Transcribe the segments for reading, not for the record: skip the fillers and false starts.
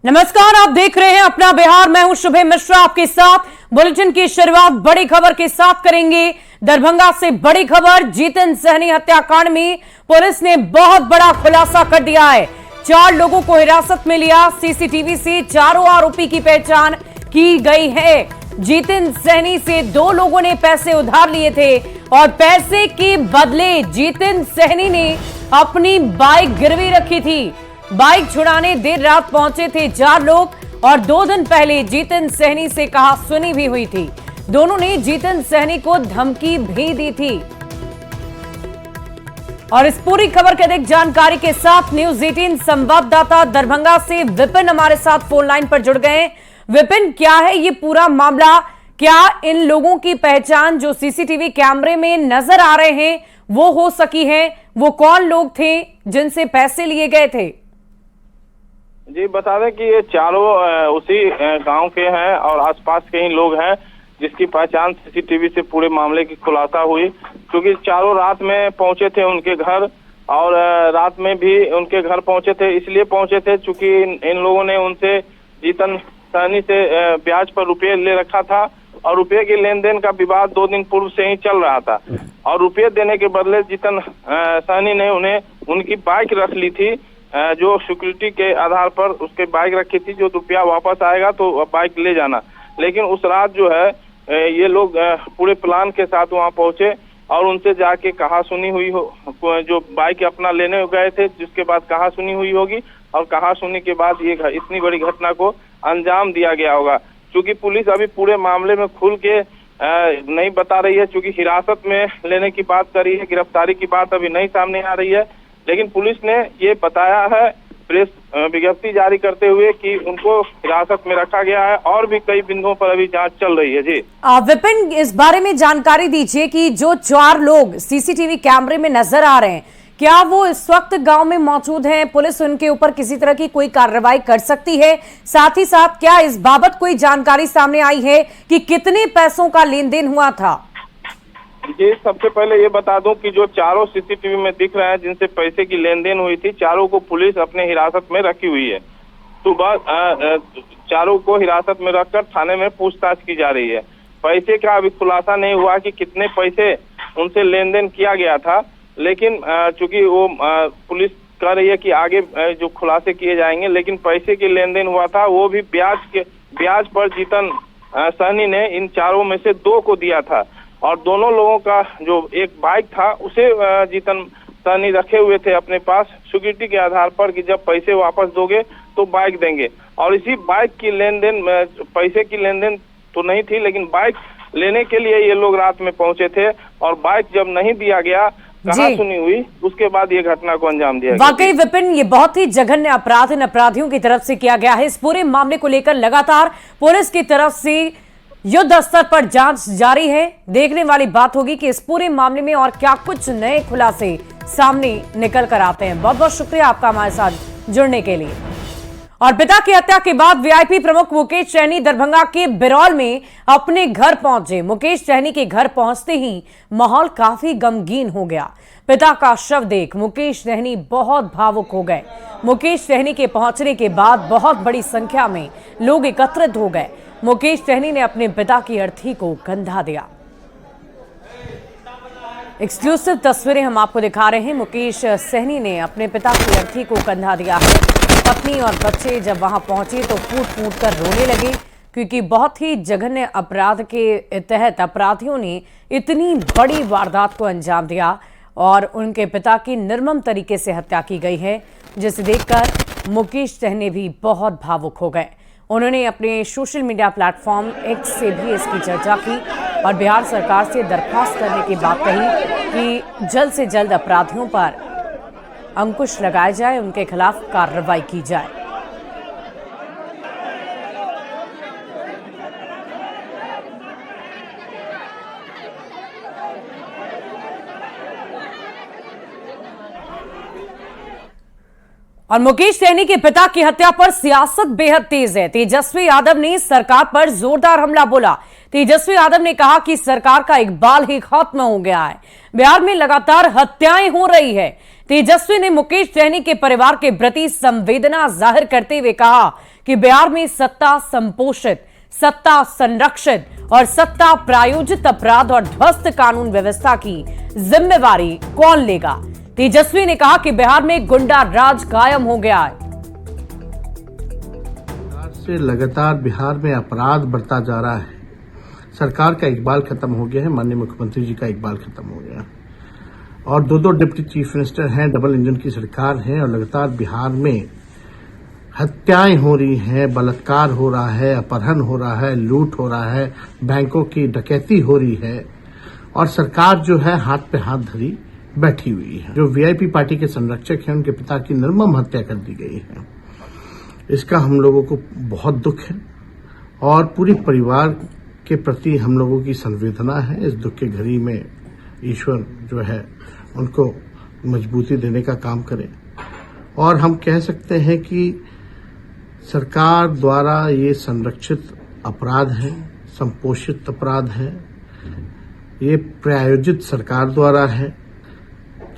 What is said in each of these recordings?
नमस्कार, आप देख रहे हैं अपना बिहार। मैं हूं शुभे मिश्रा आपके साथ। बुलेटिन की शुरुआत बड़ी खबर के साथ करेंगे। दरभंगा से बड़ी खबर, जितेंद्र सहनी हत्याकांड में पुलिस ने बहुत बड़ा खुलासा कर दिया है। 4 लोगों को हिरासत में लिया। सीसीटीवी से चारों आरोपी की पहचान की गई है। जितेंद्र सहनी से 2 लोगों ने पैसे उधार लिए थे और पैसे के बदले जितेंद्र सहनी ने अपनी बाइक गिरवी रखी थी। बाइक छुड़ाने देर रात पहुंचे थे 4 लोग और 2 दिन पहले जितेंद्र सहनी से कहा सुनी भी हुई थी। दोनों ने जितेंद्र सहनी को धमकी भी दी थी। और इस पूरी खबर के अधिक जानकारी के साथ न्यूज 18 संवाददाता दरभंगा से विपिन हमारे साथ फोन लाइन पर जुड़ गए। विपिन, क्या है ये पूरा मामला? क्या इन लोगों की पहचान जो सीसीटीवी कैमरे में नजर आ रहे हैं वो हो सकी है? वो कौन लोग थे जिनसे पैसे लिए गए थे? जी बता दें कि ये चारों उसी गांव के हैं और आसपास के ही लोग हैं जिसकी पहचान सीसीटीवी से पूरे मामले की खुलासा हुई। क्योंकि चारों रात में पहुंचे थे उनके घर और रात में भी उनके घर पहुंचे थे। इसलिए पहुंचे थे चूंकि इन लोगों ने उनसे जितेंद्र सहनी से ब्याज पर रुपये ले रखा था और रुपये के लेन देन का विवाद 2 दिन पूर्व से ही चल रहा था। और रुपये देने के बदले जितेंद्र सहनी ने उन्हें उनकी बाइक रख ली थी, जो सिक्योरिटी के आधार पर उसके बाइक रखी थी, जो रुपया वापस आएगा तो बाइक ले जाना। लेकिन उस रात जो है ये लोग पूरे प्लान के साथ वहां पहुंचे और उनसे जाके कहा सुनी हुई हो, जो बाइक अपना लेने गए थे, जिसके बाद कहा सुनी हुई होगी और कहा सुनी के बाद ये इतनी बड़ी घटना को अंजाम दिया गया होगा। क्योंकि पुलिस अभी पूरे मामले में खुल के नहीं बता रही है, क्योंकि हिरासत में लेने की बात कर रही है, गिरफ्तारी की बात अभी नहीं सामने आ रही है। लेकिन पुलिस ने ये बताया है प्रेस विज्ञप्ति जारी करते हुए कि उनको हिरासत में रखा गया है और भी कई बिंदुओं पर अभी जांच चल रही है। जी विपिन, इस बारे में जानकारी दीजिए कि जो 4 लोग सीसीटीवी कैमरे में नजर आ रहे हैं, क्या वो इस वक्त गांव में मौजूद हैं? पुलिस उनके ऊपर किसी तरह की कोई कार्रवाई कर सकती है? साथ ही साथ क्या इस बाबत कोई जानकारी सामने आई है कि कितने पैसों का लेन देन हुआ था? जी सबसे पहले ये बता दूं कि जो चारों सीसीटीवी में दिख रहे हैं जिनसे पैसे की लेन देन हुई थी, चारों को पुलिस अपने हिरासत में रखी हुई है। सुबह चारों को हिरासत में रखकर थाने में पूछताछ की जा रही है। पैसे का अभी खुलासा नहीं हुआ कि कितने पैसे उनसे लेन देन किया गया था, लेकिन चूंकि वो पुलिस कह रही है कि आगे जो खुलासे किए जाएंगे। लेकिन पैसे की लेन देन हुआ था, वो भी ब्याज पर जितेंद्र सहनी ने इन चारों में से 2 को दिया था और दोनों लोगों का जो एक बाइक था उसे जितेंद्र सहनी रखे हुए थे अपने पास सिक्योरिटी के आधार पर कि जब पैसे वापस दोगे तो बाइक देंगे। और इसी बाइक की लेन देन, पैसे की लेन देन तो नहीं थी, लेकिन बाइक लेने के लिए ये लोग रात में पहुंचे थे और बाइक जब नहीं दिया गया, कहा सुनी हुई, उसके बाद ये घटना को अंजाम दिया गया। वाकई विपिन, ये बहुत ही जघन्य अपराध इन अपराधियों की तरफ से किया गया है। इस पूरे मामले को लेकर लगातार पुलिस की तरफ से युद्ध स्तर पर जांच जारी है। देखने वाली बात होगी कि इस पूरे मामले में और क्या कुछ नए खुलासे सामने निकल कर आते हैं। बहुत बहुत शुक्रिया आपका हमारे साथ जुड़ने के लिए। और पिता की हत्या के बाद वीआईपी प्रमुख मुकेश सहनी दरभंगा के बिरौल में अपने घर पहुंचे। मुकेश सहनी के घर पहुंचते ही माहौल काफी गमगीन हो गया। पिता का शव देख मुकेश सहनी बहुत भावुक हो गए। मुकेश सहनी के पहुंचने के बाद बहुत बड़ी संख्या में लोग एकत्रित हो गए। मुकेश सहनी ने अपने पिता की अर्थी को कंधा दिया। एक्सक्लूसिव तस्वीरें हम आपको दिखा रहे हैं। मुकेश सहनी ने अपने पिता की अर्थी को कंधा दिया है। पत्नी और बच्चे जब वहां पहुंचे तो फूट फूट कर रोने लगे, क्योंकि बहुत ही जघन्य अपराध के तहत अपराधियों ने इतनी बड़ी वारदात को अंजाम दिया और उनके पिता की निर्मम तरीके से हत्या की गई है, जिसे देखकर मुकेश सहनी भी बहुत भावुक हो गए। उन्होंने अपने सोशल मीडिया प्लेटफॉर्म एक्स से भी इसकी चर्चा की और बिहार सरकार से दरख्वास्त करने की बात कही कि जल्द से जल्द अपराधियों पर अंकुश लगाया जाए, उनके खिलाफ कार्रवाई की जाए। और मुकेश सहनी के पिता की हत्या पर सियासत बेहद तेज है। तेजस्वी यादव ने सरकार पर जोरदार हमला बोला। तेजस्वी यादव ने कहा कि सरकार का इकबाल ही खत्म हो गया है। बिहार में लगातार हत्याएं हो रही है। तेजस्वी ने मुकेश सहनी के परिवार के प्रति संवेदना जाहिर करते हुए कहा कि बिहार में सत्ता संपोषित, सत्ता संरक्षित और सत्ता प्रायोजित अपराध और ध्वस्त कानून व्यवस्था की जिम्मेवारी कौन लेगा। तेजस्वी ने कहा कि बिहार में गुंडा राज कायम हो गया है। से लगातार बिहार में अपराध बढ़ता जा रहा है। सरकार का इकबाल खत्म हो गया है, माननीय मुख्यमंत्री जी का इकबाल खत्म हो गया और दो डिप्टी चीफ मिनिस्टर हैं, डबल इंजन की सरकार है और लगातार बिहार में हत्याएं हो रही हैं, बलात्कार हो रहा है, अपहरण हो रहा है, लूट हो रहा है, बैंकों की डकैती हो रही है और सरकार जो है हाथ पे हाथ धरी बैठी हुई है। जो वीआईपी पार्टी के संरक्षक हैं, उनके पिता की निर्मम हत्या कर दी गई है। इसका हम लोगों को बहुत दुख है और पूरे परिवार के प्रति हम लोगों की संवेदना है। इस दुख के घड़ी में ईश्वर जो है उनको मजबूती देने का काम करे और हम कह सकते हैं कि सरकार द्वारा ये संरक्षित अपराध है, संपोषित अपराध है, ये प्रायोजित सरकार द्वारा है।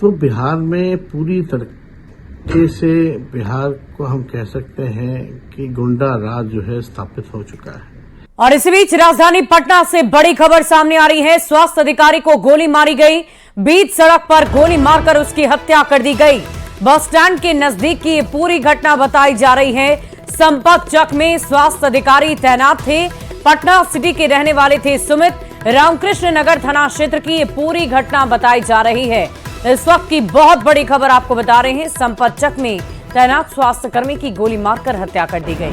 तो बिहार में पूरी तरीके से बिहार को हम कह सकते हैं कि गुंडा राज जो है स्थापित हो चुका है। और इसी बीच राजधानी पटना से बड़ी खबर सामने आ रही है। स्वास्थ्य अधिकारी को गोली मारी गई, बीच सड़क पर गोली मारकर उसकी हत्या कर दी गई। बस स्टैंड के नजदीक की ये पूरी घटना बताई जा रही है। संपत चक में स्वास्थ्य अधिकारी तैनात थे, पटना सिटी के रहने वाले थे सुमित। रामकृष्ण नगर थाना क्षेत्र की ये पूरी घटना बताई जा रही है। इस वक्त की बहुत बड़ी खबर आपको बता रहे हैं। संपत चक में तैनात स्वास्थ्य कर्मी की गोली मारकर हत्या कर दी गई।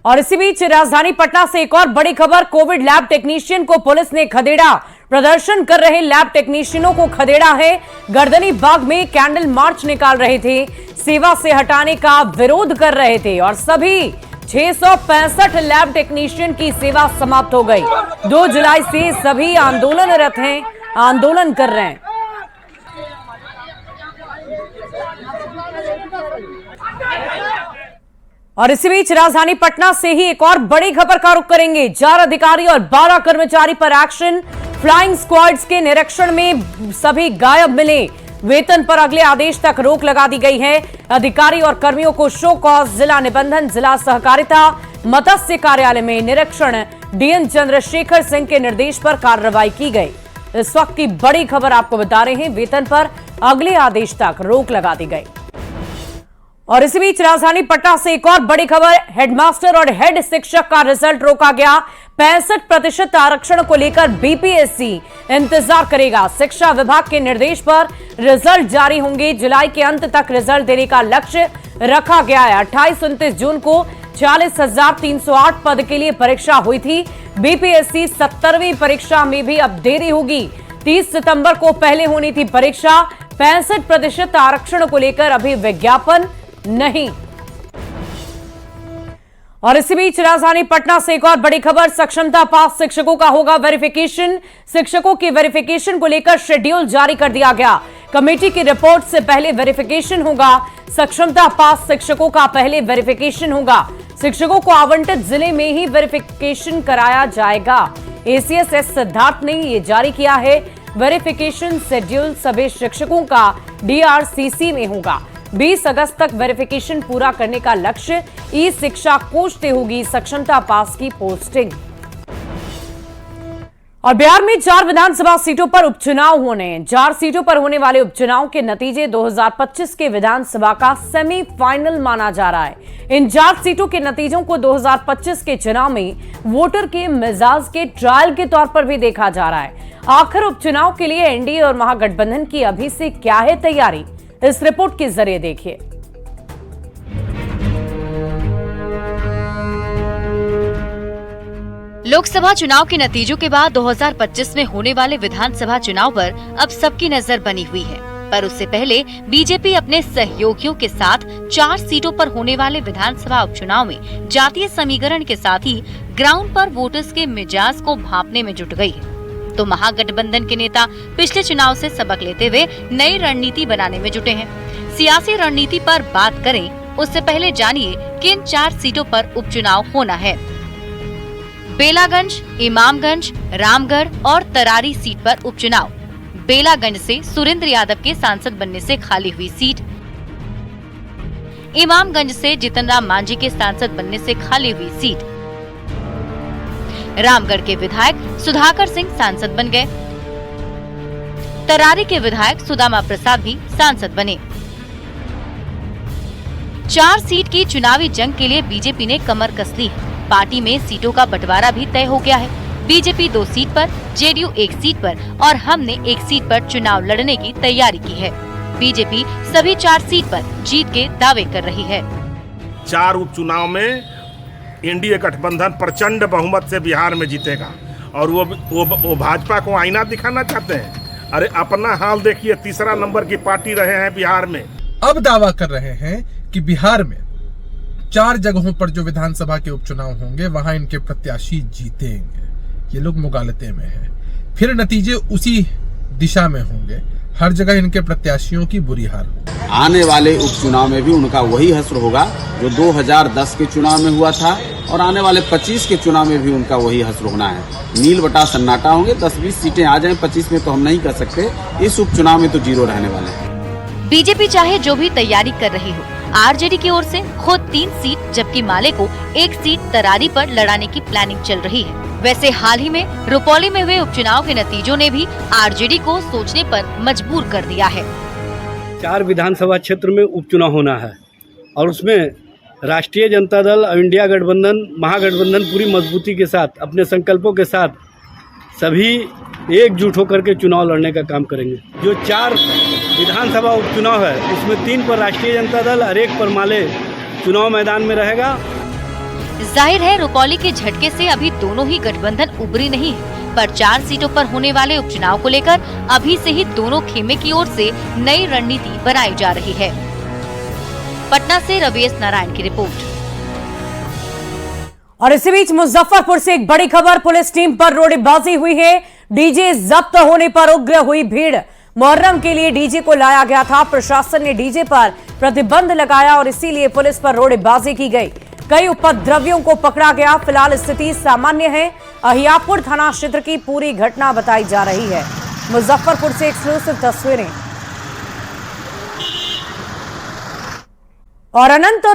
और इसी बीच राजधानी पटना से एक और बड़ी खबर। कोविड लैब टेक्नीशियन को पुलिस ने खदेड़ा। प्रदर्शन कर रहे लैब टेक्नीशियनों को खदेड़ा है। गर्दनी बाग में कैंडल मार्च निकाल रहे थे, सेवा से हटाने का विरोध कर रहे थे और सभी 665 लैब टेक्नीशियन की सेवा समाप्त हो गई। 2 जुलाई से सभी आंदोलनरत हैं, आंदोलन कर रहे हैं। और इसी बीच राजधानी पटना से ही एक और बड़ी खबर का रुख करेंगे। 4 अधिकारी और 12 कर्मचारी पर एक्शन। फ्लाइंग स्क्वाड्स के निरीक्षण में सभी गायब मिले। वेतन पर अगले आदेश तक रोक लगा दी गई है। अधिकारी और कर्मियों को शो कॉज जिला निबंधन, जिला सहकारिता, मत्स्य कार्यालय में निरीक्षण डीएन चंद्रशेखर सिंह के निर्देश पर कार्रवाई की गई। इस वक्त की बड़ी खबर आपको बता रहे हैं। वेतन पर अगले आदेश तक रोक लगा दी गई। और इसी बीच राजधानी पटना से एक और बड़ी खबर। हेडमास्टर और हेड शिक्षक का रिजल्ट रोका गया। 65% आरक्षण को लेकर बीपीएससी इंतजार करेगा। शिक्षा विभाग के निर्देश पर रिजल्ट जारी होंगे। जुलाई के अंत तक रिजल्ट देने का लक्ष्य रखा गया है। 28-29 जून को 40,308 पद के लिए परीक्षा हुई थी। बीपीएससी 70वीं परीक्षा में भी अब देरी होगी। 30 सितंबर को पहले होनी थी परीक्षा। 65% आरक्षण को लेकर अभी विज्ञापन नहीं। और इसी बीच राजधानी पटना से एक और बड़ी खबर। सक्षमता पास शिक्षकों का होगा वेरिफिकेशन। शिक्षकों की वेरिफिकेशन को लेकर शेड्यूल जारी कर दिया गया। कमेटी की रिपोर्ट से पहले वेरिफिकेशन होगा। सक्षमता पास शिक्षकों का पहले वेरिफिकेशन होगा। शिक्षकों को आवंटित जिले में ही वेरिफिकेशन कराया जाएगा। एसीएस एस सिद्धार्थ ने यह जारी किया है। वेरिफिकेशन शेड्यूल सभी शिक्षकों का डीआरसीसी में होगा। 20 अगस्त तक वेरिफिकेशन पूरा करने का लक्ष्य। ई शिक्षा कोष से होगी सक्षमता पास की पोस्टिंग। और बिहार में 4 विधानसभा सीटों पर उपचुनाव होने हैं। 4 सीटों पर होने वाले उपचुनाव के नतीजे 2025 के विधानसभा का सेमीफाइनल माना जा रहा है। इन 4 सीटों के नतीजों को 2025 के चुनाव में वोटर के मिजाज के ट्रायल के तौर पर भी देखा जा रहा है। आखिर उपचुनाव के लिए एनडीए और महागठबंधन की अभी से क्या है तैयारी, इस रिपोर्ट के जरिए देखिए। लोकसभा चुनाव के नतीजों के बाद 2025 में होने वाले विधानसभा चुनाव पर अब सबकी नजर बनी हुई है। पर उससे पहले बीजेपी अपने सहयोगियों के साथ 4 सीटों पर होने वाले विधानसभा उपचुनाव में जातीय समीकरण के साथ ही ग्राउंड पर वोटर्स के मिजाज को भांपने में जुट गई है। तो महागठबंधन के नेता पिछले चुनाव से सबक लेते हुए नई रणनीति बनाने में जुटे हैं। सियासी रणनीति पर बात करें उससे पहले जानिए किन 4 सीटों पर उपचुनाव होना है। बेलागंज, इमामगंज, रामगढ़ और तरारी सीट पर उपचुनाव। बेलागंज से सुरेंद्र यादव के सांसद बनने से खाली हुई सीट। इमामगंज से जितन राम मांझी के सांसद बनने से खाली हुई सीट। रामगढ़ के विधायक सुधाकर सिंह सांसद बन गए। तरारी के विधायक सुदामा प्रसाद भी सांसद बने। 4 सीट की चुनावी जंग के लिए बीजेपी ने कमर कस ली है। पार्टी में सीटों का बंटवारा भी तय हो गया है। बीजेपी 2 सीट पर, जेडीयू 1 सीट पर और हमने 1 सीट पर चुनाव लड़ने की तैयारी की है। बीजेपी सभी 4 सीट पर जीत के दावे कर रही है। 4 उपचुनाव में एनडीए गठबंधन प्रचंड बहुमत से बिहार में जीतेगा और वो भाजपा को आईना दिखाना चाहते हैं। अरे अपना हाल देखिए, तीसरा नंबर की पार्टी रहे हैं बिहार में। अब दावा कर रहे हैं कि बिहार में 4 जगहों पर जो विधानसभा के उपचुनाव होंगे वहां इनके प्रत्याशी जीतेंगे। ये लोग मुगालते में हैं। फिर नतीजे उसी दिशा में होंगे। हर जगह इनके प्रत्याशियों की बुरी हाल होगी। आने वाले उपचुनाव में भी उनका वही हश्र होगा जो 2010 के चुनाव में हुआ था और आने वाले 25 के चुनाव में भी उनका वही हश्र होना है। नील बटा सन्नाटा होंगे। 10-20 सीटें आ जाएं, 25 में तो हम नहीं कर सकते। इस उपचुनाव में तो 0 रहने वाले हैं। बीजेपी चाहे जो भी तैयारी कर रही हो, आरजेडी की ओर से खुद 3 सीट जबकि माले को 1 सीट तरारी पर लड़ाने की प्लानिंग चल रही है। वैसे हाल ही में रुपौली में हुए उपचुनाव के नतीजों ने भी आरजेडी को सोचने पर मजबूर कर दिया है। 4 विधानसभा क्षेत्र में उपचुनाव होना है और उसमें राष्ट्रीय जनता दल और इंडिया गठबंधन, महागठबंधन पूरी मजबूती के साथ, अपने संकल्पों के साथ सभी एकजुट होकर के चुनाव लड़ने का काम करेंगे। जो 4 विधानसभा उपचुनाव है उसमें 3 पर राष्ट्रीय जनता दल और 1 पर माले चुनाव मैदान में रहेगा। जाहिर है रुपौली के झटके से अभी दोनों ही गठबंधन उभरी नहीं है, पर 4 सीटों पर होने वाले उपचुनाव को लेकर अभी से ही दोनों खेमे की ओर से नई रणनीति बनाई जा रही है। पटना से रवीश नारायण की रिपोर्ट। और इसी बीच मुजफ्फरपुर से एक बड़ी खबर, पुलिस टीम पर रोड़ेबाजी हुई है। डीजे जब्त होने पर उग्र हुई भीड़। मुहर्रम के लिए डीजे को लाया गया था। प्रशासन ने डीजे पर प्रतिबंध लगाया और इसीलिए पुलिस पर रोड़ेबाजी की गई। कई उपद्रवियों को पकड़ा गया। फिलहाल स्थिति सामान्य है। अहियापुर थाना क्षेत्र की पूरी घटना बताई जा रही है। मुजफ्फरपुर से एक्सक्लूसिव तस्वीरें। और अनंत